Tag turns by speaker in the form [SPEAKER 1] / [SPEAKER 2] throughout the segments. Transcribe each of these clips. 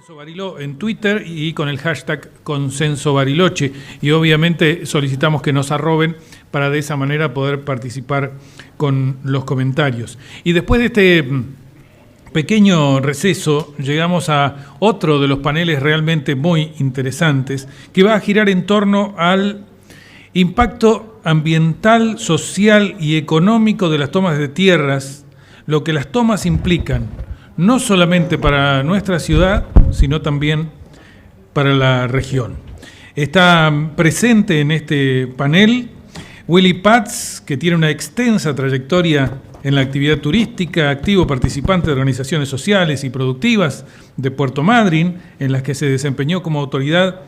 [SPEAKER 1] Consenso Bariloche en Twitter y con el hashtag Consenso Bariloche. Y obviamente solicitamos que nos arroben para de esa manera poder participar con los comentarios. Y después de este pequeño receso, llegamos a otro de los paneles realmente muy interesantes, que va a girar en torno al impacto ambiental, social y económico de las tomas de tierras, lo que las tomas implican, no solamente para nuestra ciudad, sino también para la región. Está presente en este panel Willy Paz, que tiene una extensa trayectoria en la actividad turística, activo participante de organizaciones sociales y productivas de Puerto Madryn, en las que se desempeñó como autoridad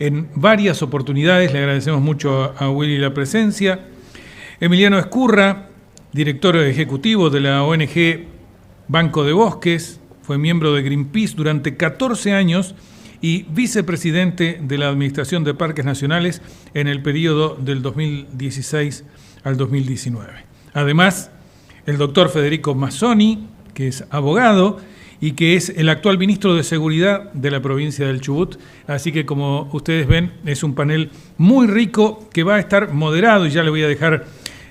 [SPEAKER 1] en varias oportunidades. Le agradecemos mucho a Willy la presencia. Emiliano Ezcurra, director ejecutivo de la ONG Banco de Bosques, fue miembro de Greenpeace durante 14 años y vicepresidente de la Administración de Parques Nacionales en el periodo del 2016 al 2019. Además, el doctor Federico Mazzoni, que es abogado y que es el actual ministro de Seguridad de la provincia del Chubut. Así que, como ustedes ven, es un panel muy rico que va a estar moderado, y ya le voy a dejar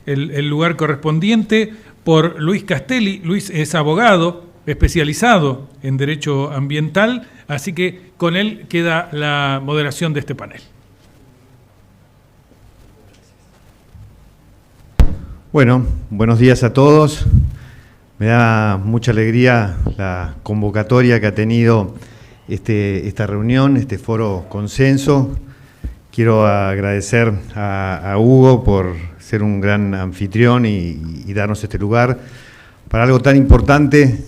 [SPEAKER 1] el lugar correspondiente, por Luis Castelli. Luis es abogado especializado en Derecho Ambiental, así que con él queda la moderación de este panel.
[SPEAKER 2] Bueno, buenos días a todos. Me da mucha alegría la convocatoria que ha tenido esta reunión, este foro Consenso. Quiero agradecer a Hugo por ser un gran anfitrión y darnos este lugar para algo tan importante.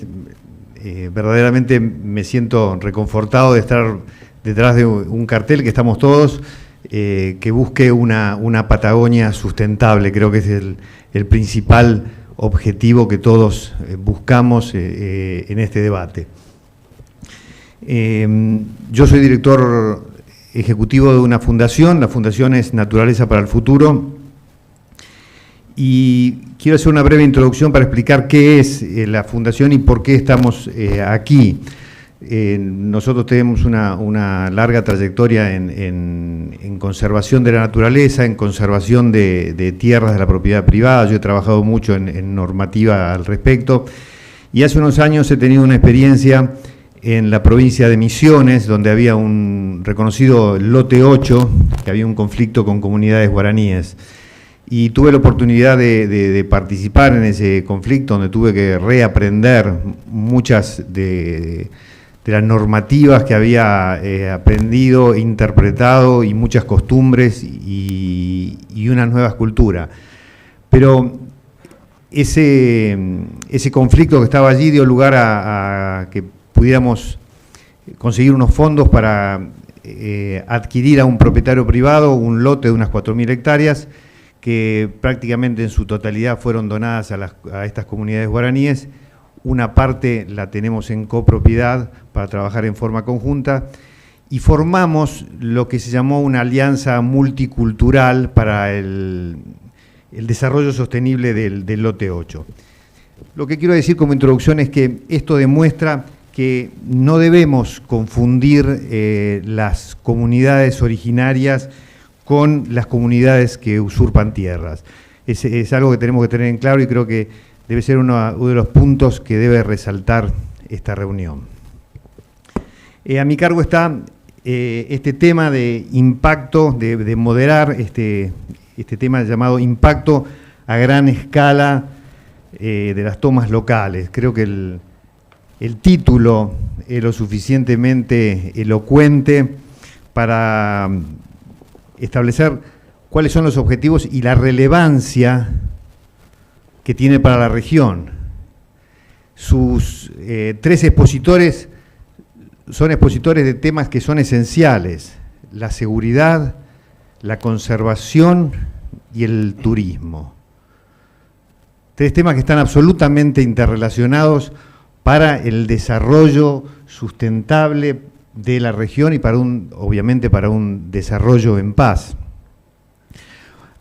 [SPEAKER 2] Verdaderamente me siento reconfortado de estar detrás de un cartel que estamos todos, que busque una Patagonia sustentable. Creo que es el principal objetivo que todos buscamos en este debate. Yo soy director ejecutivo de una fundación, la fundación es Naturaleza para el Futuro, y quiero hacer una breve introducción para explicar qué es la fundación y por qué estamos aquí. Nosotros tenemos una larga trayectoria en conservación de la naturaleza, en conservación de tierras de la propiedad privada. Yo he trabajado mucho en normativa al respecto, y hace unos años he tenido una experiencia en la provincia de Misiones, donde había un reconocido lote 8, que había un conflicto con comunidades guaraníes. Y tuve la oportunidad de participar en ese conflicto, donde tuve que reaprender muchas de las normativas que había aprendido, interpretado, y muchas costumbres y una nueva cultura. Pero ese conflicto que estaba allí dio lugar a que pudiéramos conseguir unos fondos para adquirir a un propietario privado un lote de unas 4.000 hectáreas, que prácticamente en su totalidad fueron donadas a estas comunidades guaraníes. Una parte la tenemos en copropiedad para trabajar en forma conjunta, y formamos lo que se llamó una alianza multicultural para el desarrollo sostenible del lote 8. Lo que quiero decir como introducción es que esto demuestra que no debemos confundir las comunidades originarias con las comunidades que usurpan tierras. Es algo que tenemos que tener en claro, y creo que debe ser uno de los puntos que debe resaltar esta reunión. A mi cargo está este tema de impacto, de moderar este tema llamado impacto a gran escala de las tomas locales. Creo que el título es lo suficientemente elocuente para establecer cuáles son los objetivos y la relevancia que tiene para la región. Sus tres expositores son expositores de temas que son esenciales: la seguridad, la conservación y el turismo. Tres temas que están absolutamente interrelacionados para el desarrollo sustentable de la región y obviamente para un desarrollo en paz.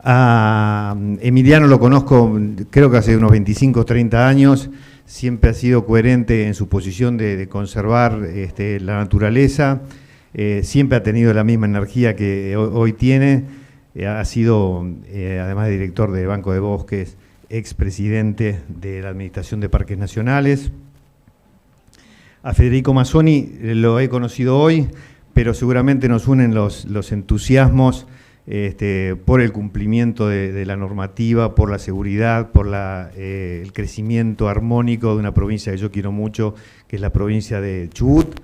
[SPEAKER 2] A Emiliano lo conozco, creo que hace unos 25 o 30 años. siempre ha sido coherente en su posición de conservar la naturaleza, siempre ha tenido la misma energía que hoy tiene, ha sido, además de director del Banco de Bosques, expresidente de la Administración de Parques Nacionales. A Federico Mazzoni lo he conocido hoy, pero seguramente nos unen los entusiasmos por el cumplimiento de la normativa, por la seguridad, por el crecimiento armónico de una provincia que yo quiero mucho, que es la provincia de Chubut,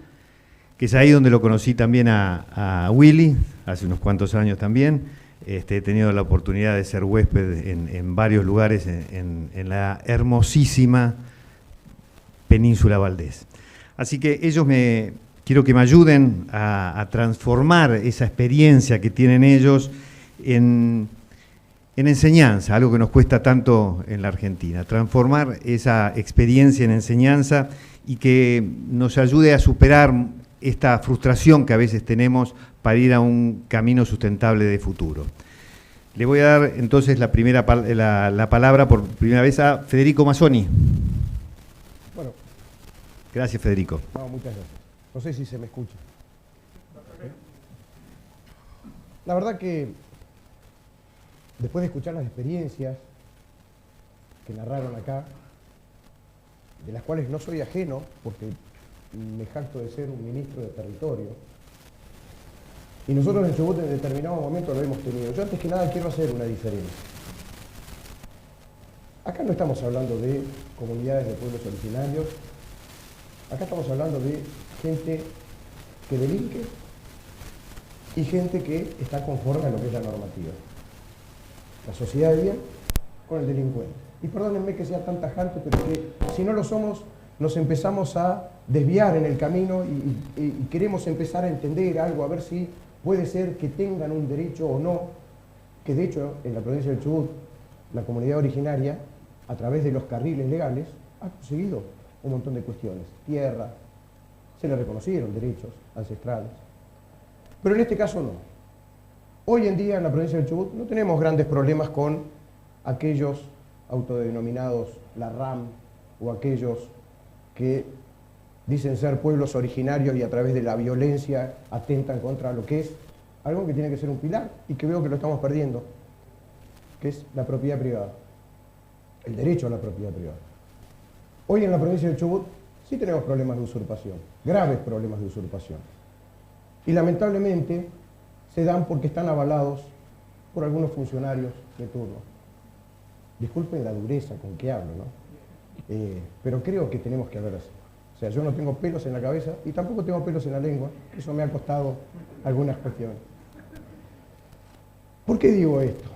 [SPEAKER 2] que es ahí donde lo conocí también a Willy, hace unos cuantos años también. He tenido la oportunidad de ser huésped en varios lugares en la hermosísima Península Valdés. Así que ellos quiero que me ayuden a transformar esa experiencia que tienen ellos en enseñanza, algo que nos cuesta tanto en la Argentina, transformar esa experiencia en enseñanza y que nos ayude a superar esta frustración que a veces tenemos para ir a un camino sustentable de futuro. Le voy a dar entonces la palabra por primera vez a Federico Mazzoni.
[SPEAKER 3] Bueno.
[SPEAKER 2] Gracias, Federico.
[SPEAKER 3] No, muchas gracias. No sé si se me escucha. La verdad que después de escuchar las experiencias que narraron acá, de las cuales no soy ajeno, porque me jacto de ser un ministro de territorio, y nosotros en Chubut en determinado momento lo hemos tenido. Yo antes que nada quiero hacer una diferencia. Acá no estamos hablando de comunidades de pueblos originarios, acá estamos hablando de gente que delinque y gente que está conforme a lo que es la normativa. La sociedad de bien con el delincuente. Y perdónenme que sea tan tajante, pero que si no lo somos, nos empezamos a desviar en el camino y queremos empezar a entender algo, a ver si puede ser que tengan un derecho o no, que de hecho en la provincia del Chubut, la comunidad originaria, a través de los carriles legales, ha conseguido un montón de cuestiones. Tierra, se le reconocieron derechos ancestrales. Pero en este caso no. Hoy en día en la provincia del Chubut no tenemos grandes problemas con aquellos autodenominados la RAM o aquellos que dicen ser pueblos originarios y a través de la violencia atentan contra lo que es algo que tiene que ser un pilar y que veo que lo estamos perdiendo, que es la propiedad privada, el derecho a la propiedad privada. Hoy en la provincia del Chubut sí tenemos problemas de usurpación, graves problemas de usurpación. Y lamentablemente se dan porque están avalados por algunos funcionarios de turno. Disculpen la dureza con que hablo, ¿no? Pero creo que tenemos que hablar así. O sea, yo no tengo pelos en la cabeza y tampoco tengo pelos en la lengua. Eso me ha costado algunas cuestiones. ¿Por qué digo esto?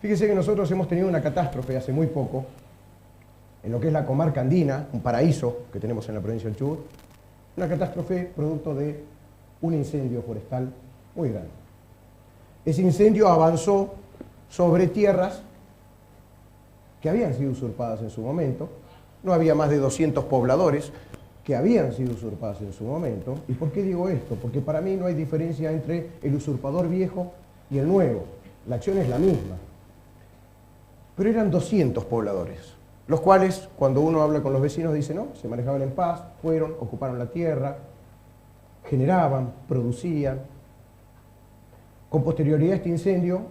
[SPEAKER 3] Fíjese que nosotros hemos tenido una catástrofe hace muy poco en lo que es la comarca andina, un paraíso que tenemos en la provincia del Chubut, una catástrofe producto de un incendio forestal muy grande. Ese incendio avanzó sobre tierras que habían sido usurpadas en su momento. No había más de 200 pobladores que habían sido usurpados en su momento. ¿Y por qué digo esto? Porque para mí no hay diferencia entre el usurpador viejo y el nuevo. La acción es la misma. Pero eran 200 pobladores, los cuales, cuando uno habla con los vecinos, dice no, se manejaban en paz, fueron, ocuparon la tierra, generaban, producían. Con posterioridad a este incendio,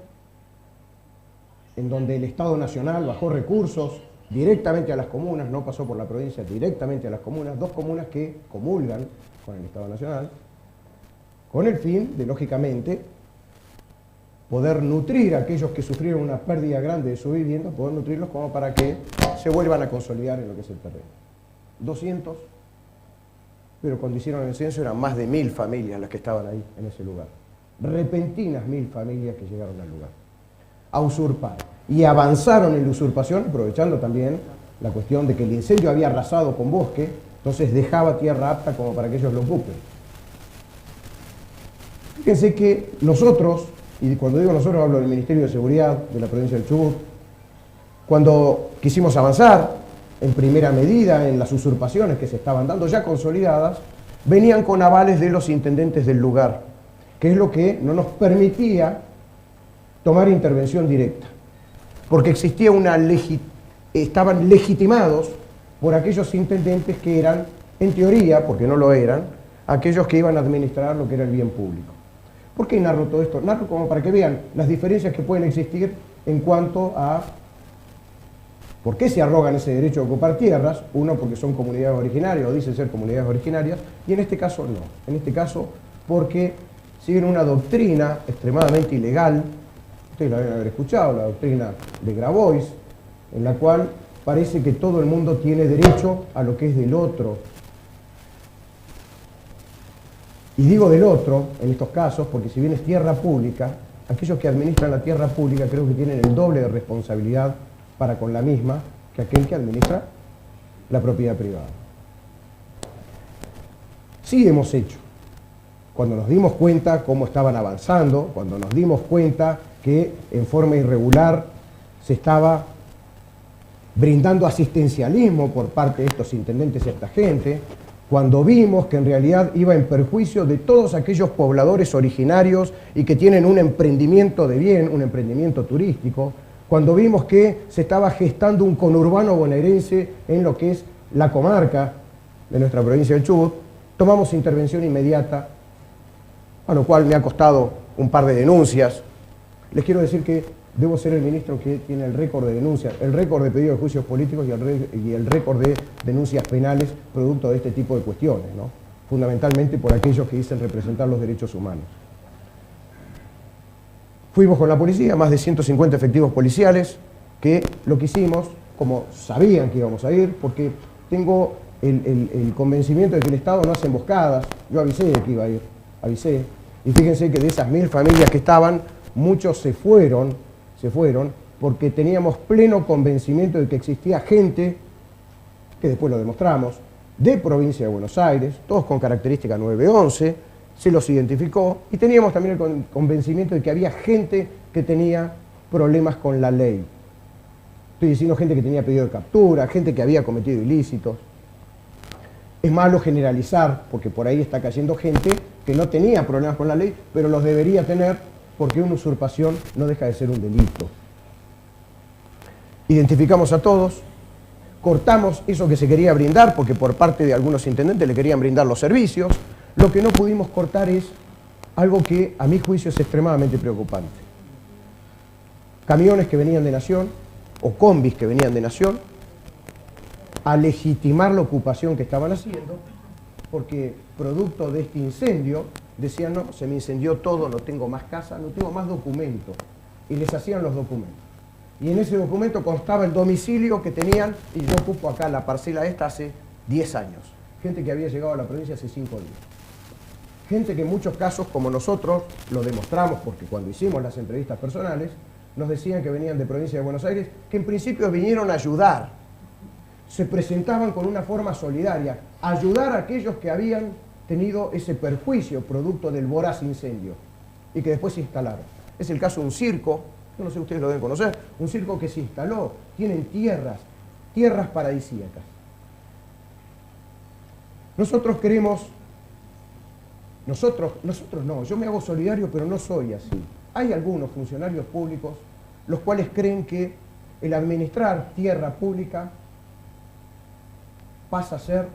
[SPEAKER 3] en donde el Estado Nacional bajó recursos directamente a las comunas, no pasó por la provincia, directamente a las comunas, dos comunas que comulgan con el Estado Nacional, con el fin de, lógicamente, poder nutrir a aquellos que sufrieron una pérdida grande de su vivienda, poder nutrirlos como para que se vuelvan a consolidar en lo que es el terreno. 200, pero cuando hicieron el censo eran más de 1000 familias las que estaban ahí, en ese lugar. Repentinas 1000 familias que llegaron al lugar a usurpar. Y avanzaron en la usurpación, aprovechando también la cuestión de que el incendio había arrasado con bosque, entonces dejaba tierra apta como para que ellos lo ocupen. Fíjense que nosotros, y cuando digo nosotros hablo del Ministerio de Seguridad de la provincia del Chubut, cuando quisimos avanzar en primera medida en las usurpaciones que se estaban dando ya consolidadas, venían con avales de los intendentes del lugar, que es lo que no nos permitía tomar intervención directa, porque existía estaban legitimados por aquellos intendentes que eran, en teoría, porque no lo eran, aquellos que iban a administrar lo que era el bien público. ¿Por qué narro todo esto? Narro como para que vean las diferencias que pueden existir en cuanto a por qué se arrogan ese derecho a ocupar tierras. Uno, porque son comunidades originarias o dicen ser comunidades originarias, y en este caso no. En este caso porque siguen una doctrina extremadamente ilegal, ustedes la deben haber escuchado, la doctrina de Grabois, en la cual parece que todo el mundo tiene derecho a lo que es del otro. Y digo del otro, en estos casos, porque si bien es tierra pública, aquellos que administran la tierra pública creo que tienen el doble de responsabilidad para con la misma que aquel que administra la propiedad privada. Sí hemos hecho. Cuando nos dimos cuenta cómo estaban avanzando, cuando nos dimos cuenta que en forma irregular se estaba brindando asistencialismo por parte de estos intendentes y esta gente, cuando vimos que en realidad iba en perjuicio de todos aquellos pobladores originarios y que tienen un emprendimiento de bien, un emprendimiento turístico, cuando vimos que se estaba gestando un conurbano bonaerense en lo que es la comarca de nuestra provincia del Chubut, tomamos intervención inmediata, a lo cual me ha costado un par de denuncias. Les quiero decir que debo ser el ministro que tiene el récord de denuncias, el récord de pedidos de juicios políticos y el récord de denuncias penales producto de este tipo de cuestiones, ¿no? Fundamentalmente por aquellos que dicen representar los derechos humanos. Fuimos con la policía, más de 150 efectivos policiales, que lo que hicimos, como sabían que íbamos a ir, porque tengo el convencimiento de que el Estado no hace emboscadas, yo avisé de que iba a ir, avisé, y fíjense que de esas 1000 familias que estaban, muchos se fueron porque teníamos pleno convencimiento de que existía gente, que después lo demostramos, de provincia de Buenos Aires, todos con característica 911, se los identificó, y teníamos también el convencimiento de que había gente que tenía problemas con la ley. Estoy diciendo gente que tenía pedido de captura, gente que había cometido ilícitos. Es malo generalizar, porque por ahí está cayendo gente que no tenía problemas con la ley, pero los debería tener, porque una usurpación no deja de ser un delito. Identificamos a todos, cortamos eso que se quería brindar, porque por parte de algunos intendentes le querían brindar los servicios. Lo que no pudimos cortar es algo que a mi juicio es extremadamente preocupante. Camiones que venían de Nación, o combis que venían de Nación, a legitimar la ocupación que estaban haciendo, porque producto de este incendio decían, no, se me incendió todo, no tengo más casa, no tengo más documento, y les hacían los documentos. Y en ese documento constaba el domicilio que tenían, y yo ocupo acá la parcela esta hace 10 años. Gente que había llegado a la provincia hace 5 días. Gente que en muchos casos, como nosotros, lo demostramos porque cuando hicimos las entrevistas personales, nos decían que venían de provincia de Buenos Aires, que en principio vinieron a ayudar. Se presentaban con una forma solidaria, ayudar a aquellos que habían tenido ese perjuicio producto del voraz incendio y que después se instalaron. Es el caso de un circo, yo no sé si ustedes lo deben conocer, un circo que se instaló, tienen tierras paradisíacas. Nosotros queremos, nosotros no, yo me hago solidario, pero no soy así. Hay algunos funcionarios públicos los cuales creen que el administrar tierra pública pasa a ser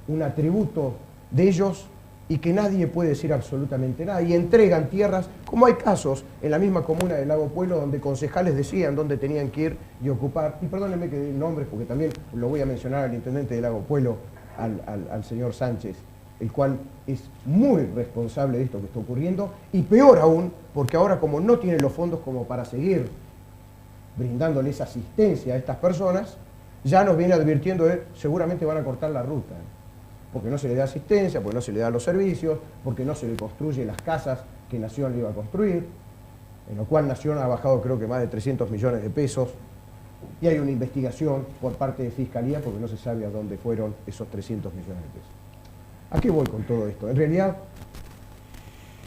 [SPEAKER 3] un atributo de ellos y que nadie puede decir absolutamente nada, y entregan tierras, como hay casos en la misma comuna de Lago Puelo donde concejales decían dónde tenían que ir y ocupar, y perdónenme que dé nombres porque también lo voy a mencionar al intendente de Lago Puelo, al señor Sánchez, el cual es muy responsable de esto que está ocurriendo, y peor aún, porque ahora como no tiene los fondos como para seguir brindándoles asistencia a estas personas, ya nos viene advirtiendo de seguramente van a cortar la ruta, porque no se le da asistencia, porque no se le da los servicios, porque no se le construye las casas que Nación le iba a construir, en lo cual Nación ha bajado creo que más de 300 millones de pesos, y hay una investigación por parte de Fiscalía porque no se sabe a dónde fueron esos 300 millones de pesos. ¿A qué voy con todo esto? En realidad,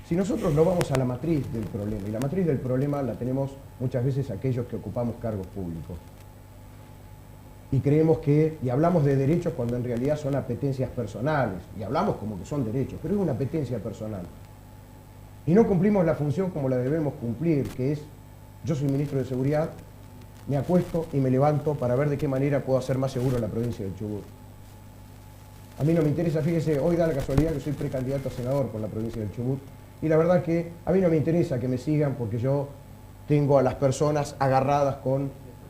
[SPEAKER 3] si nosotros no vamos a la matriz del problema, y la matriz del problema la tenemos muchas veces aquellos que ocupamos cargos públicos, y creemos que, y hablamos de derechos cuando en realidad son apetencias personales, y hablamos como que son derechos, pero es una apetencia personal. Y no cumplimos la función como la debemos cumplir, que es, yo soy ministro de Seguridad, me acuesto y me levanto para ver de qué manera puedo hacer más seguro la provincia del Chubut. A mí no me interesa, fíjese, hoy da la casualidad que soy precandidato a senador por la provincia del Chubut, y la verdad que a mí no me interesa que me sigan porque yo tengo a las personas agarradas con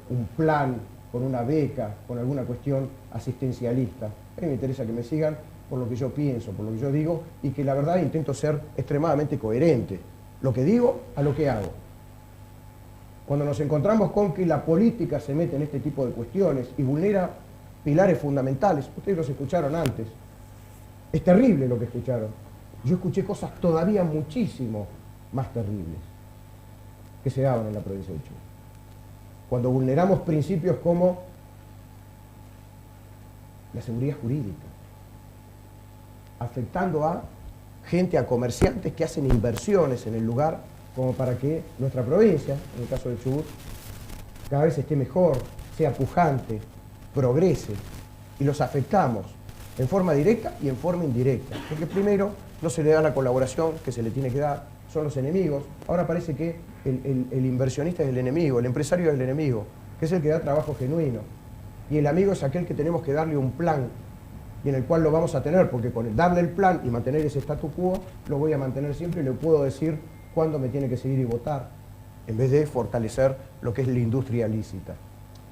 [SPEAKER 3] un plan, con una beca, con alguna cuestión asistencialista. A mí me interesa que me sigan por lo que yo pienso, por lo que yo digo, y que la verdad intento ser extremadamente coherente. Lo que digo a lo que hago. Cuando nos encontramos con que la política se mete en este tipo de cuestiones y vulnera pilares fundamentales, ustedes los escucharon antes, es terrible lo que escucharon. Yo escuché cosas todavía muchísimo más terribles que se daban en la provincia de Chubut. Cuando vulneramos principios como la seguridad jurídica, afectando a gente, a comerciantes que hacen inversiones en el lugar como para que nuestra provincia, en el caso de Chubut, cada vez esté mejor, sea pujante, progrese, y los afectamos en forma directa y en forma indirecta. Porque primero no se le da la colaboración que se le tiene que dar, son los enemigos. Ahora parece que el inversionista es el enemigo, el empresario es el enemigo, que es el que da trabajo genuino. Y el amigo es aquel que tenemos que darle un plan y en el cual lo vamos a tener, porque con el darle el plan y mantener ese statu quo, lo voy a mantener siempre y le puedo decir cuándo me tiene que seguir y votar, en vez de fortalecer lo que es la industria lícita.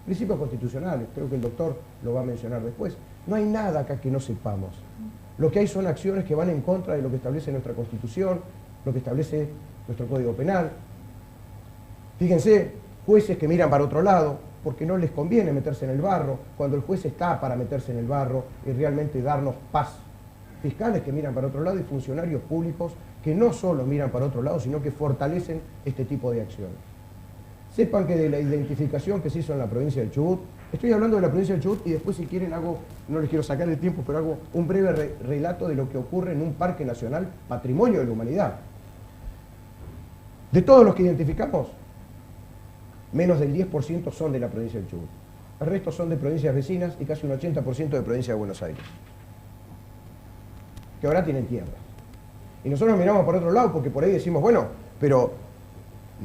[SPEAKER 3] Principios constitucionales, creo que el doctor lo va a mencionar después. No hay nada acá que no sepamos. Lo que hay son acciones que van en contra de lo que establece nuestra Constitución, lo que establece nuestro Código Penal. Fíjense, jueces que miran para otro lado, porque no les conviene meterse en el barro, cuando el juez está para meterse en el barro y realmente darnos paz. Fiscales que miran para otro lado y funcionarios públicos que no solo miran para otro lado, sino que fortalecen este tipo de acciones. Sepan que de la identificación que se hizo en la provincia del Chubut, estoy hablando de la provincia del Chubut y después si quieren hago, no les quiero sacar el tiempo, pero hago un breve relato de lo que ocurre en un parque nacional patrimonio de la humanidad. De todos los que identificamos, menos del 10% son de la provincia del Chubut. El resto son de provincias vecinas y casi un 80% de provincia de Buenos Aires, que ahora tienen tierras. Y nosotros miramos por otro lado porque por ahí decimos, bueno, pero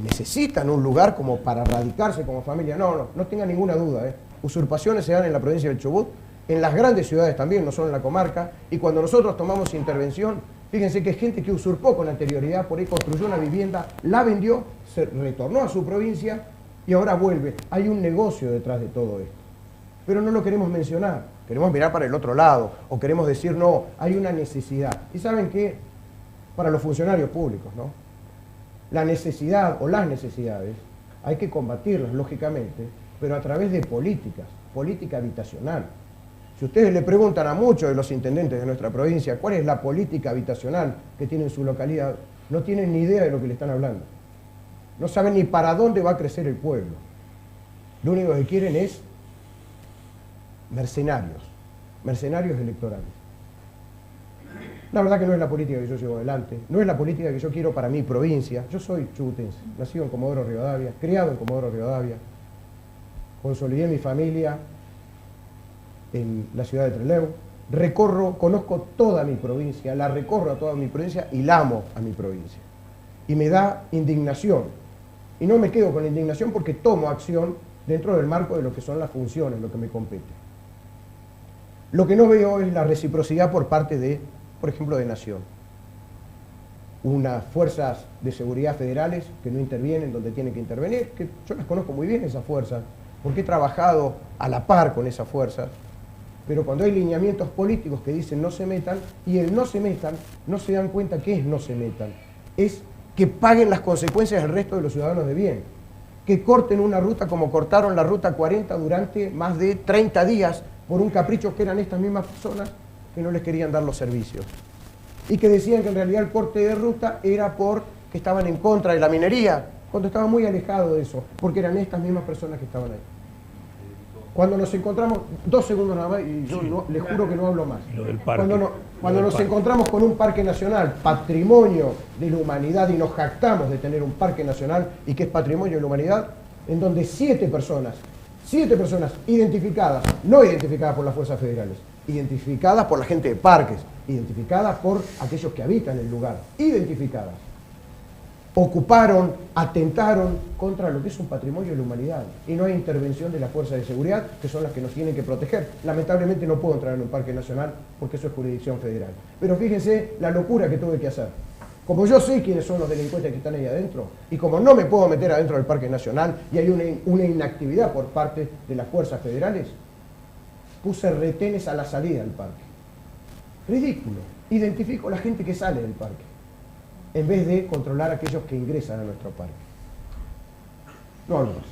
[SPEAKER 3] necesitan un lugar como para radicarse como familia. No tengan ninguna duda. Usurpaciones se dan en la provincia del Chubut, en las grandes ciudades también, no solo en la comarca, y cuando nosotros tomamos intervención, fíjense que es gente que usurpó con anterioridad, por ahí construyó una vivienda, la vendió, se retornó a su provincia y ahora vuelve. Hay un negocio detrás de todo esto. Pero no lo queremos mencionar, queremos mirar para el otro lado, o queremos decir, no, hay una necesidad. Y saben que, para los funcionarios públicos, ¿no? La necesidad o las necesidades hay que combatirlas, lógicamente, pero a través de políticas, política habitacional. Si ustedes le preguntan a muchos de los intendentes de nuestra provincia cuál es la política habitacional que tiene en su localidad, no tienen ni idea de lo que le están hablando. No saben ni para dónde va a crecer el pueblo. Lo único que quieren es mercenarios electorales. La verdad que no es la política que yo llevo adelante, no es la política que yo quiero para mi provincia. Yo soy chubutense, nacido en Comodoro Rivadavia, criado en Comodoro Rivadavia, consolidé mi familia en la ciudad de Trelew, conozco toda mi provincia, la recorro a toda mi provincia y la amo a mi provincia. Y me da indignación, y no me quedo con la indignación porque tomo acción dentro del marco de lo que son las funciones, lo que me compete. Lo que no veo es la reciprocidad por parte de, por ejemplo, de Nación. Unas fuerzas de seguridad federales que no intervienen donde tienen que intervenir, que yo las conozco muy bien esas fuerzas, porque he trabajado a la par con esas fuerzas, pero cuando hay lineamientos políticos que dicen no se metan, y el no se metan, no se dan cuenta que es no se metan, es que paguen las consecuencias del resto de los ciudadanos de bien, que corten una ruta como cortaron la ruta 40 durante más de 30 días por un capricho que eran estas mismas personas que no les querían dar los servicios. Y que decían que en realidad el corte de ruta era porque estaban en contra de la minería, cuando estaba muy alejado de eso, porque eran estas mismas personas que estaban ahí. Cuando nos encontramos, 2 segundos nada más, y yo no, les juro que no hablo más. Cuando nos encontramos con un parque nacional, patrimonio de la humanidad, y nos jactamos de tener un parque nacional y que es patrimonio de la humanidad, en donde 7 personas identificadas, no identificadas por las fuerzas federales, identificadas por la gente de parques, identificadas por aquellos que habitan el lugar, identificadas. ocuparon, atentaron contra lo que es un patrimonio de la humanidad. Y no hay intervención de las fuerzas de seguridad, que son las que nos tienen que proteger. Lamentablemente no puedo entrar en un parque nacional porque eso es jurisdicción federal. Pero fíjense la locura que tuve que hacer. Como yo sé quiénes son los delincuentes que están ahí adentro, y como no me puedo meter adentro del parque nacional y hay una inactividad por parte de las fuerzas federales, puse retenes a la salida del parque. Ridículo. Identifico a la gente que sale del parque, en vez de controlar a aquellos que ingresan a nuestro parque. No hablo más.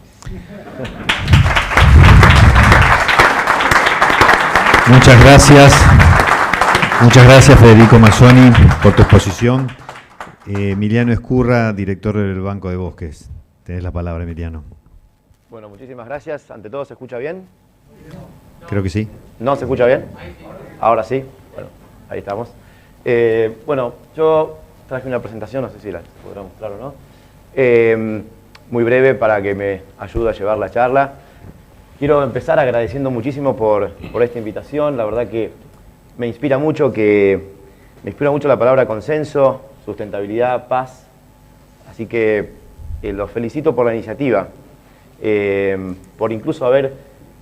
[SPEAKER 2] Muchas gracias. Muchas gracias, Federico Mazzoni, por tu exposición. Emiliano Escurra, director del Banco de Bosques. Tenés la palabra, Emiliano.
[SPEAKER 4] Bueno, muchísimas gracias. Ante todo, ¿se escucha bien?
[SPEAKER 2] Creo que sí.
[SPEAKER 4] ¿No se escucha bien? Ahora sí. Bueno, ahí estamos. Bueno, yo traje una presentación, no sé si la podrán mostrar o no. Muy breve para que me ayude a llevar la charla. Quiero empezar agradeciendo muchísimo por esta invitación. La verdad que me inspira mucho la palabra consenso, sustentabilidad, paz. Así que los felicito por la iniciativa, por incluso haber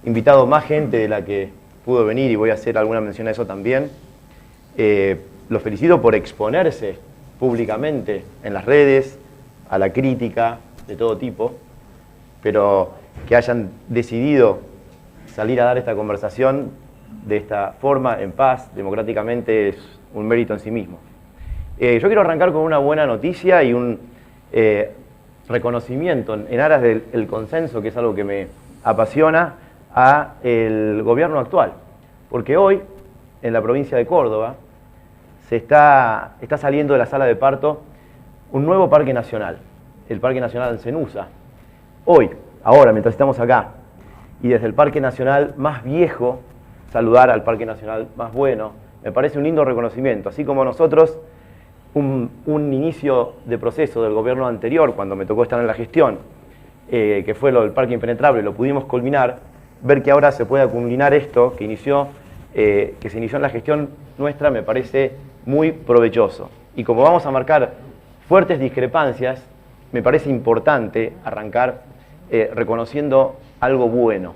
[SPEAKER 4] invitado más gente de la que pudo venir, y voy a hacer alguna mención a eso también. Los felicito por exponerse públicamente en las redes, a la crítica de todo tipo, pero que hayan decidido salir a dar esta conversación de esta forma, en paz, democráticamente, es un mérito en sí mismo. Yo quiero arrancar con una buena noticia y un reconocimiento en aras del consenso, que es algo que me apasiona, a el gobierno actual. Porque hoy, en la provincia de Córdoba, está saliendo de la sala de parto un nuevo parque nacional, el Parque Nacional Ancenusa. Hoy, ahora, mientras estamos acá, y desde el Parque Nacional más viejo, saludar al Parque Nacional más bueno, me parece un lindo reconocimiento. Así como nosotros, un inicio de proceso del gobierno anterior, cuando me tocó estar en la gestión, que fue lo del Parque Impenetrable, lo pudimos culminar, ver que ahora se pueda culminar esto, que se inició en la gestión nuestra, me parece muy provechoso. Y como vamos a marcar fuertes discrepancias, me parece importante arrancar reconociendo algo bueno.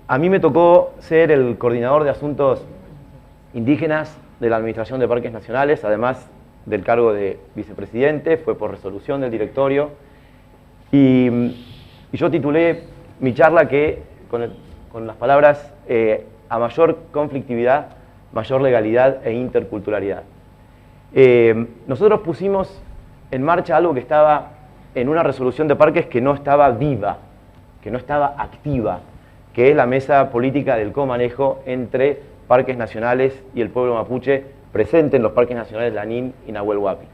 [SPEAKER 4] A mí me tocó ser el coordinador de asuntos indígenas de la Administración de Parques Nacionales, además del cargo de vicepresidente, fue por resolución del directorio. Y yo titulé mi charla con las palabras a mayor conflictividad, mayor legalidad e interculturalidad. Nosotros pusimos en marcha algo que estaba en una resolución de parques que no estaba viva, que no estaba activa, que es la mesa política del comanejo entre parques nacionales y el pueblo mapuche presente en los parques nacionales Lanín y Nahuel Huapi.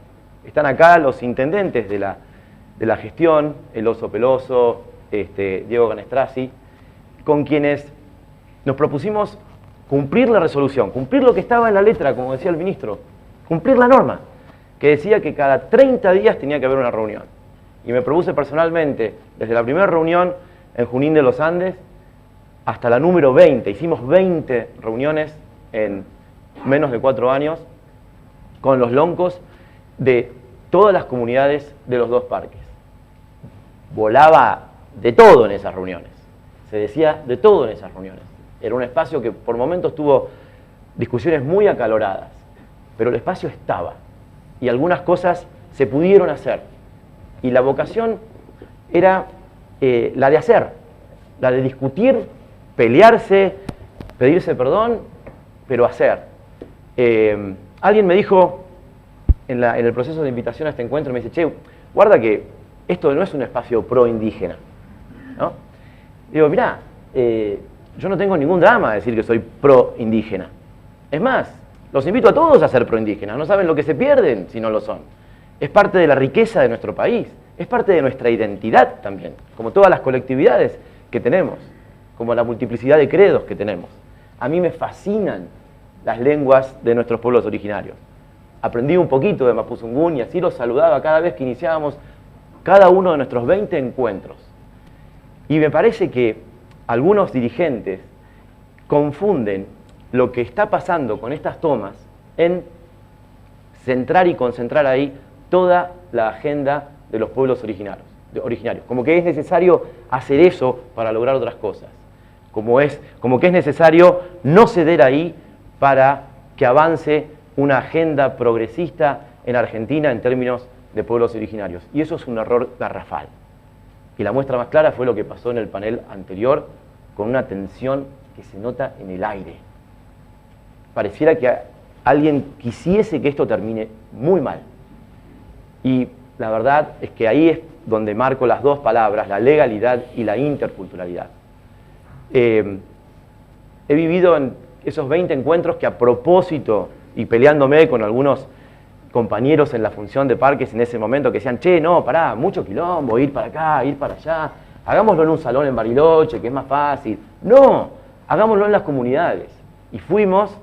[SPEAKER 4] Están acá los intendentes de la gestión, el Oso Peloso, Diego Ganestrasi, con quienes nos propusimos cumplir la resolución, cumplir lo que estaba en la letra, como decía el ministro, cumplir la norma, que decía que cada 30 días tenía que haber una reunión. Y me propuse personalmente, desde la primera reunión en Junín de los Andes hasta la número 20, hicimos 20 reuniones en menos de 4 años con los loncos de todas las comunidades de los dos parques. Volaba de todo en esas reuniones, se decía de todo en esas reuniones. Era un espacio que por momentos tuvo discusiones muy acaloradas, pero el espacio estaba y algunas cosas se pudieron hacer. Y la vocación era la de hacer, la de discutir, pelearse, pedirse perdón, pero hacer. Alguien me dijo en el proceso de invitación a este encuentro, me dice, che, guarda que esto no es un espacio pro indígena, ¿no? Digo, mirá, yo no tengo ningún drama de decir que soy pro indígena. Es más, los invito a todos a ser pro indígenas, no saben lo que se pierden si no lo son. Es parte de la riqueza de nuestro país, es parte de nuestra identidad también, como todas las colectividades que tenemos, como la multiplicidad de credos que tenemos. A mí me fascinan las lenguas de nuestros pueblos originarios. Aprendí un poquito de Mapuzungún y así los saludaba cada vez que iniciábamos cada uno de nuestros 20 encuentros. Y me parece que algunos dirigentes confunden lo que está pasando con estas tomas en centrar y concentrar ahí toda la agenda de los pueblos originarios. Como que es necesario hacer eso para lograr otras cosas. Como que es necesario no ceder ahí para que avance una agenda progresista en Argentina en términos de pueblos originarios. Y eso es un error garrafal. Y la muestra más clara fue lo que pasó en el panel anterior, con una tensión que se nota en el aire. Pareciera que alguien quisiese que esto termine muy mal. Y la verdad es que ahí es donde marco las dos palabras, la legalidad y la interculturalidad. He vivido en esos 20 encuentros que a propósito, y peleándome con algunos compañeros en la función de parques en ese momento, que decían, che, no, pará, mucho quilombo, ir para acá, ir para allá, hagámoslo en un salón en Bariloche, que es más fácil. No, hagámoslo en las comunidades. Y fuimos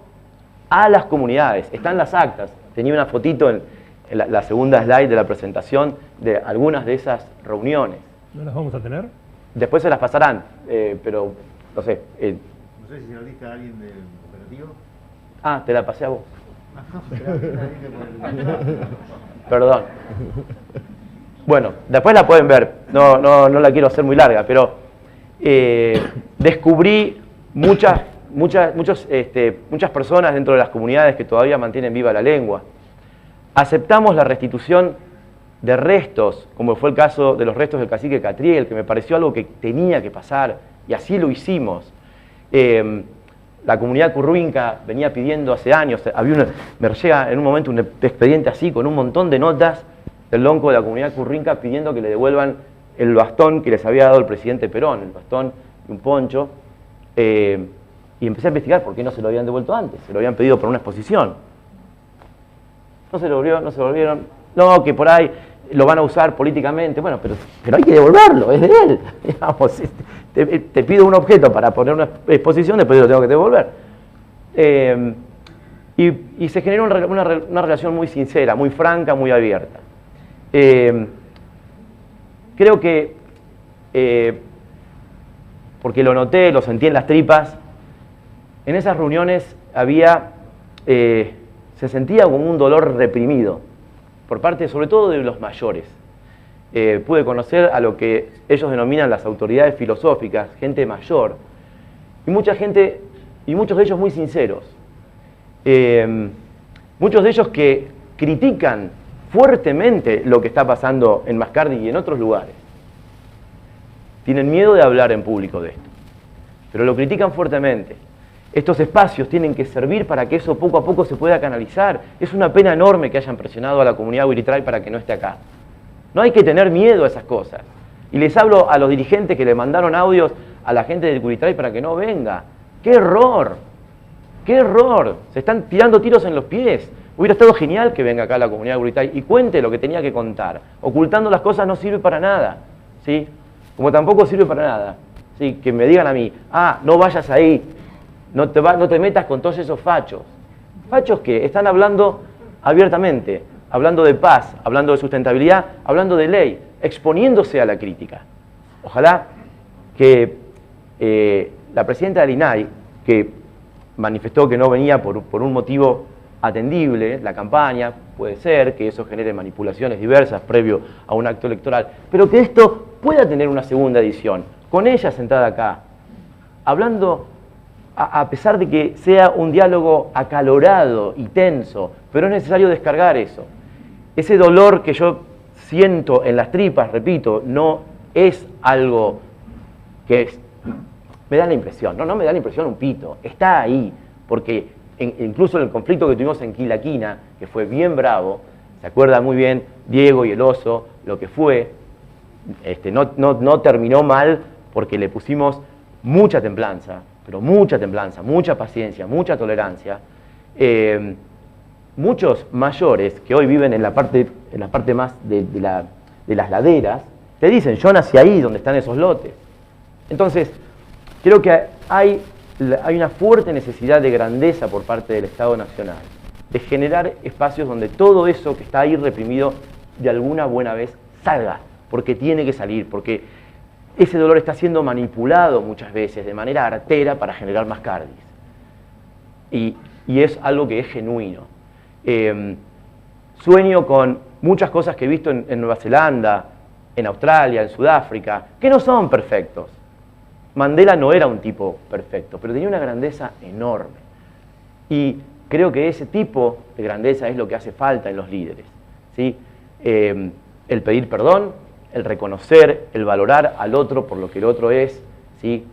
[SPEAKER 4] a las comunidades, están las actas. Tenía una fotito en la segunda slide de la presentación de algunas de esas reuniones.
[SPEAKER 5] ¿No las vamos a tener?
[SPEAKER 4] Después se las pasarán, pero no sé.
[SPEAKER 2] No sé si se lo diste a alguien del operativo.
[SPEAKER 4] Ah, te la pasé a vos. Perdón. Bueno, después la pueden ver, no la quiero hacer muy larga, pero descubrí muchas personas dentro de las comunidades que todavía mantienen viva la lengua. Aceptamos la restitución de restos, como fue el caso de los restos del cacique Catriel, que me pareció algo que tenía que pasar, y así lo hicimos. La comunidad curruinca venía pidiendo hace años, me llega en un momento un expediente así, con un montón de notas del lonco de la comunidad curruinca pidiendo que le devuelvan el bastón que les había dado el presidente Perón, el bastón y un poncho, y empecé a investigar por qué no se lo habían devuelto antes, se lo habían pedido por una exposición. No se lo volvieron, no, que por ahí lo van a usar políticamente, bueno, pero hay que devolverlo, es de él. Digamos, te pido un objeto para poner una exposición, después lo tengo que devolver. Y se generó una relación muy sincera, muy franca, muy abierta. Creo que, porque lo noté, lo sentí en las tripas, en esas reuniones se sentía como un dolor reprimido, por parte sobre todo de los mayores. Pude conocer a lo que ellos denominan las autoridades filosóficas, gente mayor, y mucha gente, y muchos de ellos muy sinceros. Muchos de ellos que critican fuertemente lo que está pasando en Mascardi y en otros lugares. Tienen miedo de hablar en público de esto, pero lo critican fuertemente. Estos espacios tienen que servir para que eso poco a poco se pueda canalizar. Es una pena enorme que hayan presionado a la comunidad Wiritray para que no esté acá. No hay que tener miedo a esas cosas. Y les hablo a los dirigentes que le mandaron audios a la gente del Wiritray para que no venga. ¡Qué error! ¡Qué error! Se están tirando tiros en los pies. Hubiera estado genial que venga acá la comunidad Wiritray y cuente lo que tenía que contar. Ocultando las cosas no sirve para nada, ¿sí? Como tampoco sirve para nada, ¿sí? Que me digan a mí, no vayas ahí, no te metas con todos esos fachos. ¿Fachos qué? Están hablando abiertamente, hablando de paz, hablando de sustentabilidad, hablando de ley, exponiéndose a la crítica. Ojalá que la presidenta del INAI, que manifestó que no venía por un motivo atendible, la campaña, puede ser que eso genere manipulaciones diversas previo a un acto electoral, pero que esto pueda tener una segunda edición, con ella sentada acá, hablando, a pesar de que sea un diálogo acalorado y tenso, pero es necesario descargar eso. Ese dolor que yo siento en las tripas, repito, no es algo que me da la impresión, no me da la impresión un pito, está ahí, porque incluso en el conflicto que tuvimos en Quilaquina, que fue bien bravo, se acuerda muy bien Diego y el oso, lo que fue, no terminó mal porque le pusimos mucha templanza, pero mucha templanza, mucha paciencia, mucha tolerancia. Muchos mayores que hoy viven en la parte más de las laderas, te dicen, yo nací ahí donde están esos lotes. Entonces, creo que hay una fuerte necesidad de grandeza por parte del Estado Nacional, de generar espacios donde todo eso que está ahí reprimido de alguna buena vez salga, porque tiene que salir, porque ese dolor está siendo manipulado muchas veces de manera artera para generar más cardis. Y es algo que es genuino. Sueño con muchas cosas que he visto en Nueva Zelanda, en Australia, en Sudáfrica, que no son perfectos. Mandela no era un tipo perfecto, pero tenía una grandeza enorme. Y creo que ese tipo de grandeza es lo que hace falta en los líderes, ¿sí? El pedir perdón, el reconocer, el valorar al otro por lo que el otro es, ¿sí?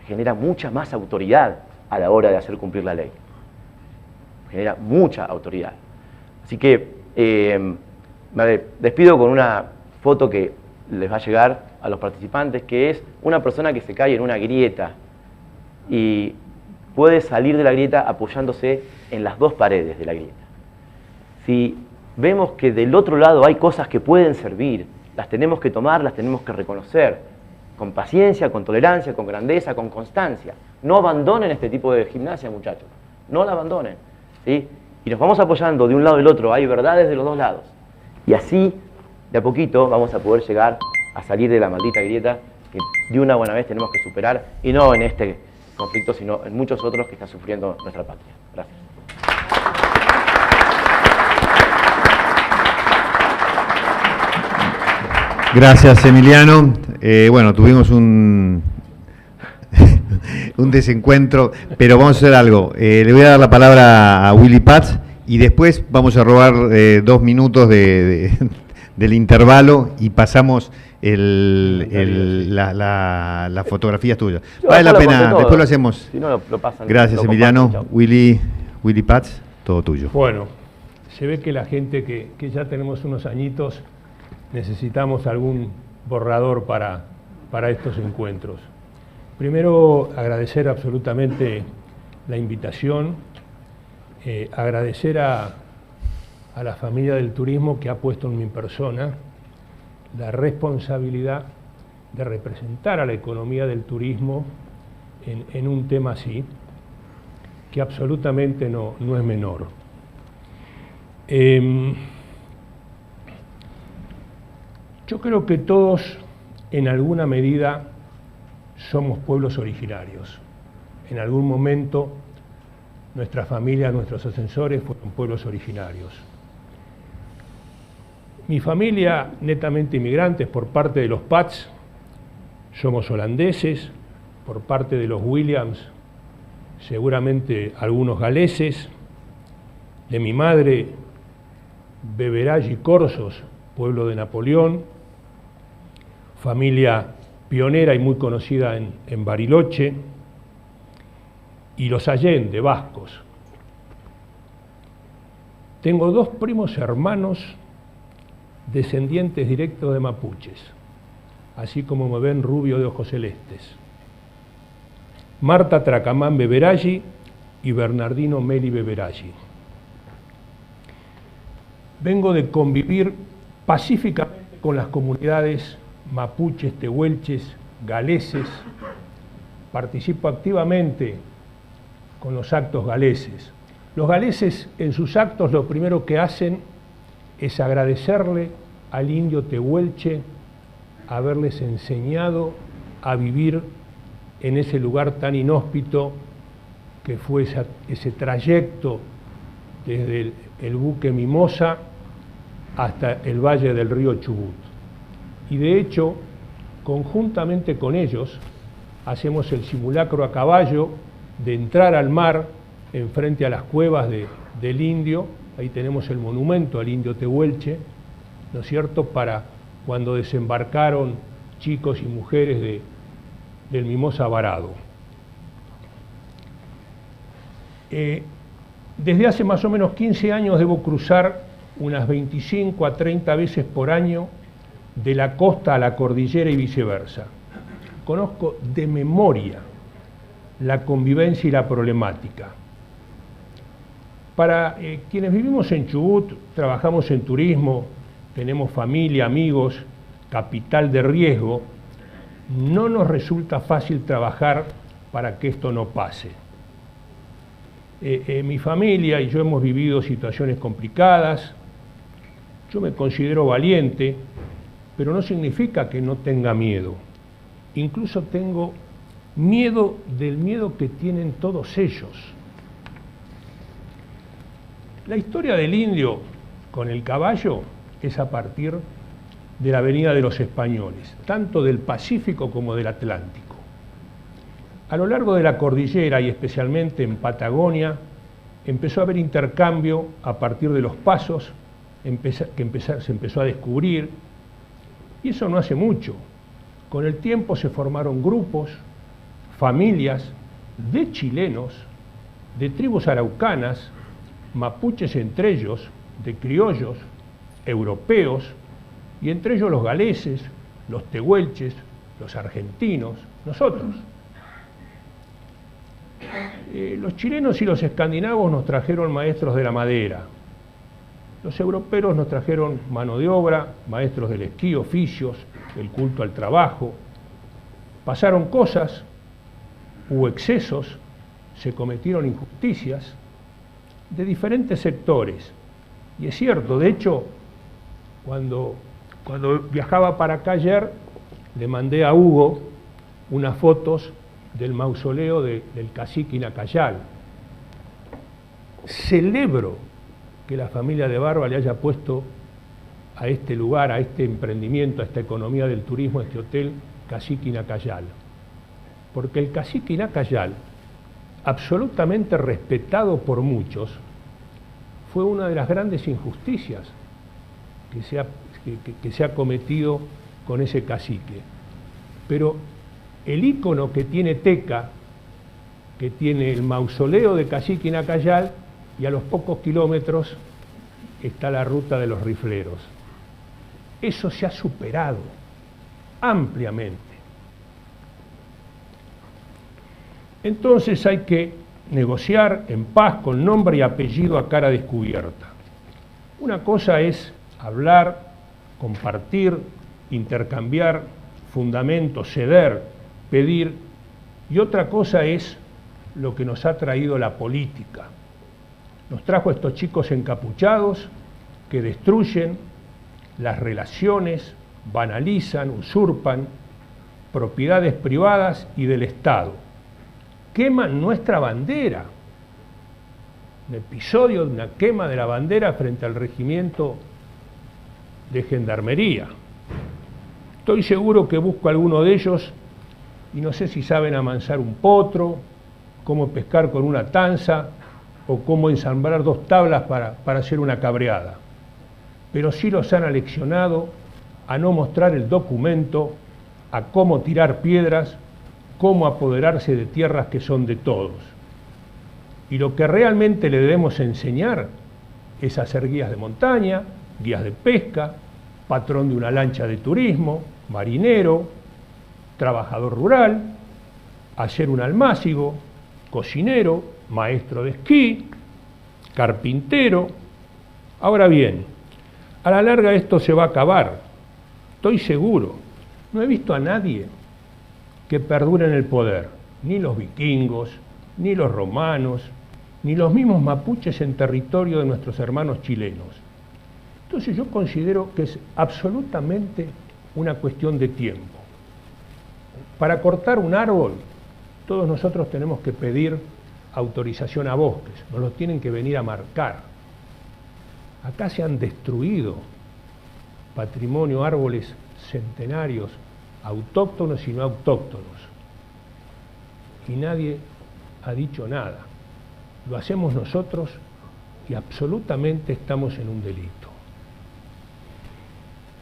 [SPEAKER 4] Genera mucha más autoridad a la hora de hacer cumplir la ley. Genera mucha autoridad. Así que me despido con una foto que les va a llegar a los participantes, que es una persona que se cae en una grieta y puede salir de la grieta apoyándose en las dos paredes de la grieta. Si vemos que del otro lado hay cosas que pueden servir, las tenemos que tomar, las tenemos que reconocer, con paciencia, con tolerancia, con grandeza, con constancia. No abandonen este tipo de gimnasia, muchachos, no la abandonen, ¿sí? Y nos vamos apoyando de un lado y del otro, hay verdades de los dos lados. Y así, de a poquito, vamos a poder llegar a salir de la maldita grieta que de una buena vez tenemos que superar, y no en este conflicto, sino en muchos otros que está sufriendo nuestra patria. Gracias.
[SPEAKER 2] Gracias, Emiliano. Bueno, tuvimos un desencuentro, pero vamos a hacer algo. Le voy a dar la palabra a Willy Paz y después vamos a robar 2 minutos del intervalo y pasamos las fotografías tuyas. Vale la pena, después lo hacemos.
[SPEAKER 4] Si no, lo pasan.
[SPEAKER 2] Gracias, Emiliano. Willy Paz, todo tuyo.
[SPEAKER 5] Bueno, se ve que la gente que ya tenemos unos añitos necesitamos algún borrador para estos encuentros. Primero, agradecer absolutamente la invitación, agradecer a la familia del turismo que ha puesto en mi persona la responsabilidad de representar a la economía del turismo en un tema así, que absolutamente no es menor. Yo creo que todos, en alguna medida, somos pueblos originarios. En algún momento, nuestras familias, nuestros ascensores fueron pueblos originarios. Mi familia, netamente inmigrantes, por parte de los Pats, somos holandeses, por parte de los Williams, seguramente algunos galeses, de mi madre, Beveraggi Corsos, pueblo de Napoleón, familia pionera y muy conocida en Bariloche, y los Allende, vascos. Tengo 2 primos hermanos descendientes directos de mapuches, así como me ven rubio de ojos celestes. Marta Tracamán Beveraggi y Bernardino Meli Beveraggi. Vengo de convivir pacíficamente con las comunidades mapuches, tehuelches, galeses. Participo activamente con los actos galeses. Los galeses en sus actos lo primero que hacen es agradecerle al indio tehuelche haberles enseñado a vivir en ese lugar tan inhóspito que fue ese trayecto desde el buque Mimosa hasta el valle del río Chubut. Y de hecho, conjuntamente con ellos, hacemos el simulacro a caballo de entrar al mar enfrente a las cuevas del indio. Ahí tenemos el monumento al indio tehuelche, ¿no es cierto?, para cuando desembarcaron chicos y mujeres del Mimosa varado. Desde hace más o menos 15 años debo cruzar unas 25 a 30 veces por año de la costa a la cordillera y viceversa. Conozco de memoria la convivencia y la problemática. Para quienes vivimos en Chubut, trabajamos en turismo, tenemos familia, amigos, capital de riesgo, no nos resulta fácil trabajar para que esto no pase. Mi familia y yo hemos vivido situaciones complicadas. Yo me considero valiente, pero no significa que no tenga miedo. Incluso tengo miedo del miedo que tienen todos ellos. La historia del indio con el caballo es a partir de la venida de los españoles, tanto del Pacífico como del Atlántico. A lo largo de la cordillera y especialmente en Patagonia, empezó a haber intercambio a partir de los pasos se empezó a descubrir, y eso no hace mucho. Con el tiempo se formaron grupos, familias de chilenos, de tribus araucanas, mapuches entre ellos, de criollos, europeos, y entre ellos los galeses, los tehuelches, los argentinos, nosotros. Los chilenos y los escandinavos nos trajeron maestros de la madera. Los europeos nos trajeron mano de obra, maestros del esquí, oficios, el culto al trabajo. Pasaron cosas, hubo excesos, se cometieron injusticias de diferentes sectores. Y es cierto, de hecho, cuando viajaba para acá ayer, le mandé a Hugo unas fotos del mausoleo del cacique Inacayal. Celebro que la familia de Barba le haya puesto a este lugar, a este emprendimiento, a esta economía del turismo, a este hotel, Cacique Inacayal. Porque el cacique Inacayal, absolutamente respetado por muchos, fue una de las grandes injusticias que se ha cometido con ese cacique. Pero el ícono que tiene Teca, que tiene el mausoleo de Cacique Inacayal, y a los pocos kilómetros está la ruta de los rifleros. Eso se ha superado ampliamente. Entonces hay que negociar en paz con nombre y apellido a cara descubierta. Una cosa es hablar, compartir, intercambiar fundamentos, ceder, pedir, y otra cosa es lo que nos ha traído la política. Nos trajo estos chicos encapuchados que destruyen las relaciones, banalizan, usurpan propiedades privadas y del Estado. Queman nuestra bandera. Un episodio de una quema de la bandera frente al regimiento de gendarmería. Estoy seguro que busco a alguno de ellos y no sé si saben amansar un potro, cómo pescar con una tanza, o cómo ensamblar 2 tablas para hacer una cabreada. Pero sí los han aleccionado a no mostrar el documento, a cómo tirar piedras, cómo apoderarse de tierras que son de todos. Y lo que realmente le debemos enseñar es hacer guías de montaña, guías de pesca, patrón de una lancha de turismo, marinero, trabajador rural, hacer un almácigo, cocinero, maestro de esquí, carpintero. Ahora bien, a la larga esto se va a acabar, estoy seguro. No he visto a nadie que perdure en el poder, ni los vikingos, ni los romanos, ni los mismos mapuches en territorio de nuestros hermanos chilenos. Entonces yo considero que es absolutamente una cuestión de tiempo. Para cortar un árbol, todos nosotros tenemos que pedir autorización a bosques, nos los tienen que venir a marcar. Acá se han destruido patrimonio, árboles centenarios, autóctonos y no autóctonos. Y nadie ha dicho nada. Lo hacemos nosotros y absolutamente estamos en un delito.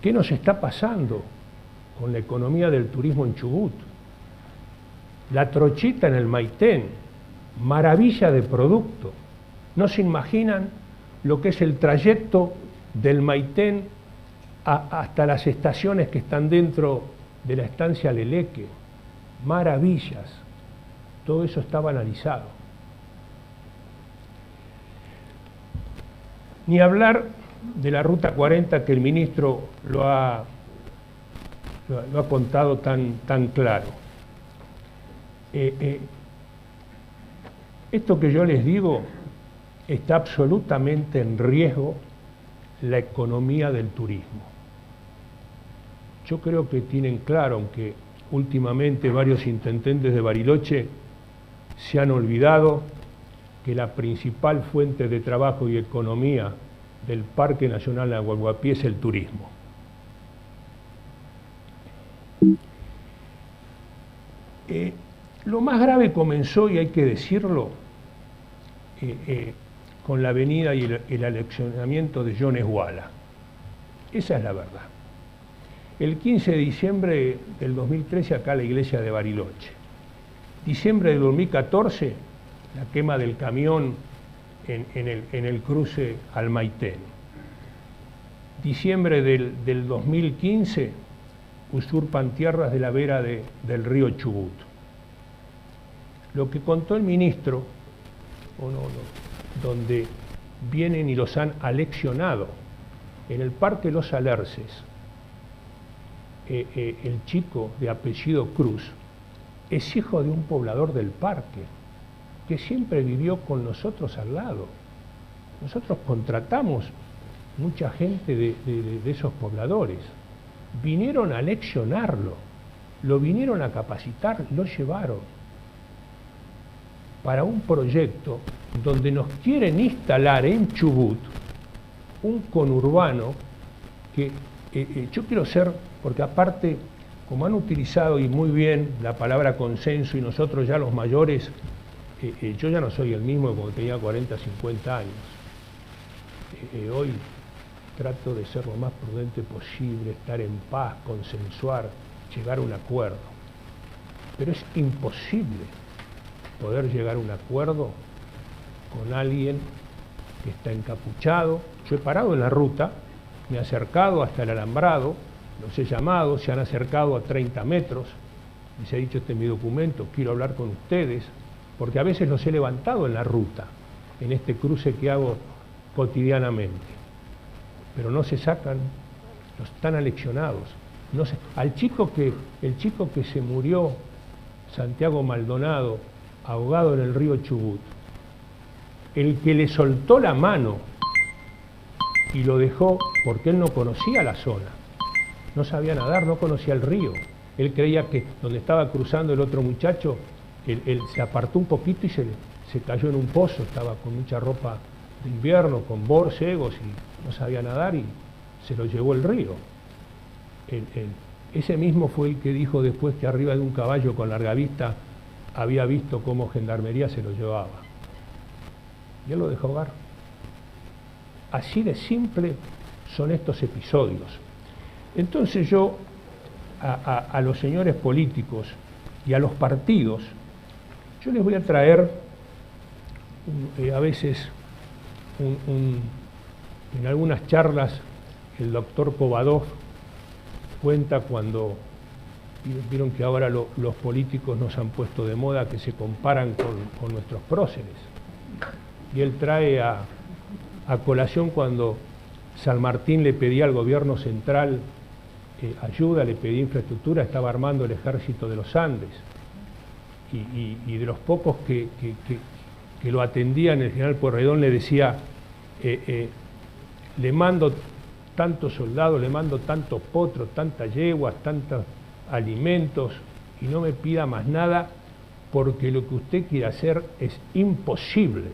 [SPEAKER 5] ¿Qué nos está pasando con la economía del turismo en Chubut? La trochita en el Maitén, maravilla de producto. No se imaginan lo que es el trayecto del Maitén hasta las estaciones que están dentro de la estancia Leleque. Maravillas. Todo eso está banalizado. Ni hablar de la Ruta 40 que el ministro lo ha contado tan claro. Esto que yo les digo está absolutamente en riesgo la economía del turismo. Yo creo que tienen claro, aunque últimamente varios intendentes de Bariloche se han olvidado que la principal fuente de trabajo y economía del Parque Nacional Nahuelhuapi es el turismo. Lo más grave comenzó, y hay que decirlo, con la venida y el aleccionamiento de John Esguala. Esa es la verdad. El 15 de diciembre del 2013, acá la iglesia de Bariloche. Diciembre del 2014, la quema del camión en el cruce al Maitén. Diciembre del 2015, usurpan tierras de la vera del río Chubut. Lo que contó el ministro, donde vienen y los han aleccionado, en el Parque Los Alerces, el chico de apellido Cruz es hijo de un poblador del parque, que siempre vivió con nosotros al lado. Nosotros contratamos mucha gente de esos pobladores. Vinieron a aleccionarlo, lo vinieron a capacitar, lo llevaron para un proyecto donde nos quieren instalar en Chubut un conurbano que yo quiero ser, porque aparte, como han utilizado y muy bien la palabra consenso, y nosotros ya los mayores, yo ya no soy el mismo que cuando tenía 40, 50 años. Hoy trato de ser lo más prudente posible, estar en paz, consensuar, llegar a un acuerdo. Pero es imposible poder llegar a un acuerdo con alguien que está encapuchado. Yo he parado en la ruta, me he acercado hasta el alambrado, los he llamado, se han acercado a 30 metros, les he dicho, este es mi documento, quiero hablar con ustedes, porque a veces los he levantado en la ruta, en este cruce que hago cotidianamente, pero no se sacan, los están aleccionados. No se, el chico que se murió, Santiago Maldonado, ahogado en el río Chubut, el que le soltó la mano y lo dejó porque él no conocía la zona, no sabía nadar, no conocía el río, él creía que donde estaba cruzando el otro muchacho, él se apartó un poquito y se cayó en un pozo, estaba con mucha ropa de invierno, con borcegos, y no sabía nadar y se lo llevó el río. Ese mismo fue el que dijo después que arriba de un caballo con larga vista había visto cómo Gendarmería se lo llevaba. Y él lo dejó ahogar. Así de simple son estos episodios. Entonces yo a los señores políticos y a los partidos, yo les voy a traer a veces en algunas charlas el doctor Kovadov cuenta cuando vieron que ahora los políticos nos han puesto de moda que se comparan con nuestros próceres. Y él trae a colación cuando San Martín le pedía al gobierno central ayuda, le pedía infraestructura, estaba armando el ejército de los Andes. Y de los pocos que lo atendían, el general Pueyrredón le decía, le mando tantos soldados, le mando tantos potros, tantas yeguas, tantos alimentos, y no me pida más nada, porque lo que usted quiere hacer es imposible.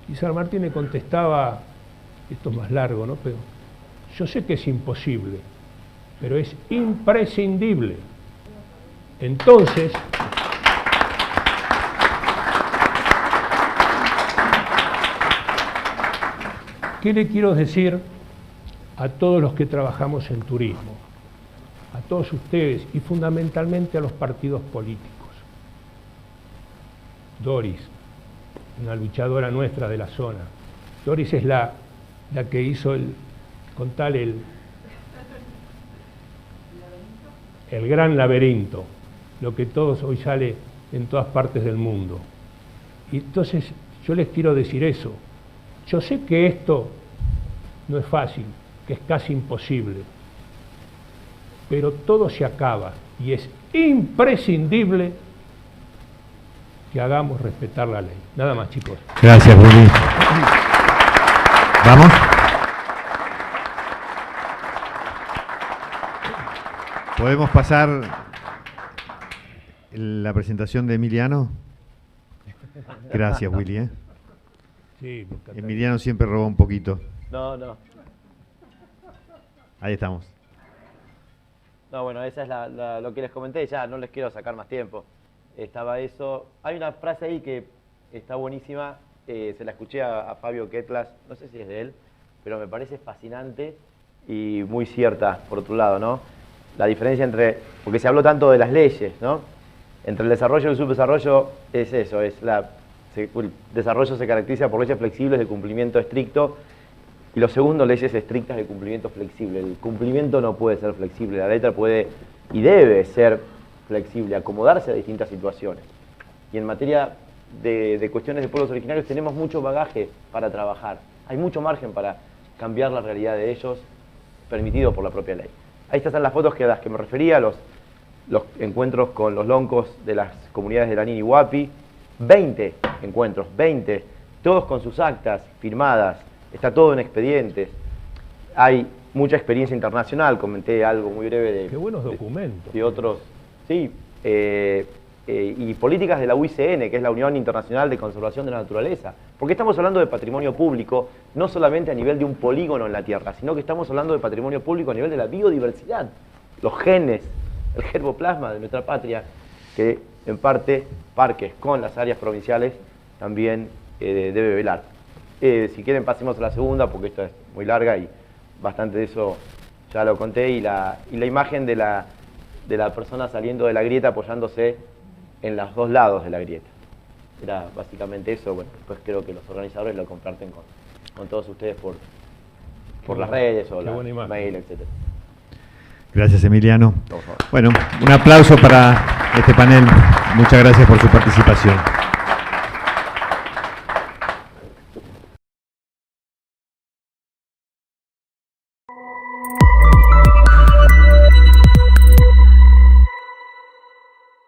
[SPEAKER 5] Y San Martín le contestaba, esto es más largo, ¿no? Pero yo sé que es imposible, pero es imprescindible. Entonces, ¿qué le quiero decir a todos los que trabajamos en turismo? A todos ustedes y fundamentalmente a los partidos políticos. Doris, una luchadora nuestra de la zona. Doris es la que hizo el gran laberinto, lo que todos hoy sale en todas partes del mundo. Y entonces yo les quiero decir eso. Yo sé que esto no es fácil, que es casi imposible, pero todo se acaba y es imprescindible que hagamos respetar la ley. Nada más, chicos.
[SPEAKER 2] Gracias, Willy. ¿Vamos? ¿Podemos pasar la presentación de Emiliano? Gracias, Willy.
[SPEAKER 5] Sí, me encantaría.
[SPEAKER 2] Emiliano siempre roba un poquito.
[SPEAKER 4] No, no.
[SPEAKER 2] Ahí estamos.
[SPEAKER 4] No, bueno, esa es lo que les comenté, ya no les quiero sacar más tiempo. Estaba eso. Hay una frase ahí que está buenísima, se la escuché a Fabio Ketlas, no sé si es de él, pero me parece fascinante y muy cierta, por otro lado, ¿no? La diferencia entre, porque se habló tanto de las leyes, ¿no? Entre el desarrollo y el subdesarrollo es eso, el desarrollo se caracteriza por leyes flexibles de cumplimiento estricto y lo segundo, leyes estrictas de cumplimiento flexible. El cumplimiento no puede ser flexible, la letra puede y debe ser flexible, acomodarse a distintas situaciones. Y en materia de cuestiones de pueblos originarios tenemos mucho bagaje para trabajar, hay mucho margen para cambiar la realidad de ellos, permitido por la propia ley. Ahí están las fotos a las que me refería, los encuentros con los loncos de las comunidades de Lanín y Huapi, 20 encuentros, 20, todos con sus actas firmadas, está todo en expedientes. Hay mucha experiencia internacional, comenté algo muy breve de...
[SPEAKER 5] Qué buenos documentos.
[SPEAKER 4] De otros, sí, y políticas de la UICN, que es la Unión Internacional de Conservación de la Naturaleza. Porque estamos hablando de patrimonio público, no solamente a nivel de un polígono en la Tierra, sino que estamos hablando de patrimonio público a nivel de la biodiversidad, los genes, el gerboplasma de nuestra patria, que en parte Parques con las áreas provinciales también debe velar. Si quieren pasemos a la segunda, porque esta es muy larga y bastante de eso ya lo conté, y la imagen de la persona saliendo de la grieta apoyándose en los dos lados de la grieta. Era básicamente eso. Bueno, después creo que los organizadores lo comparten con todos ustedes por las redes o la mail, etc.
[SPEAKER 2] Gracias, Emiliano.
[SPEAKER 4] Por favor.
[SPEAKER 2] Bueno, un aplauso para este panel. Muchas gracias por su participación.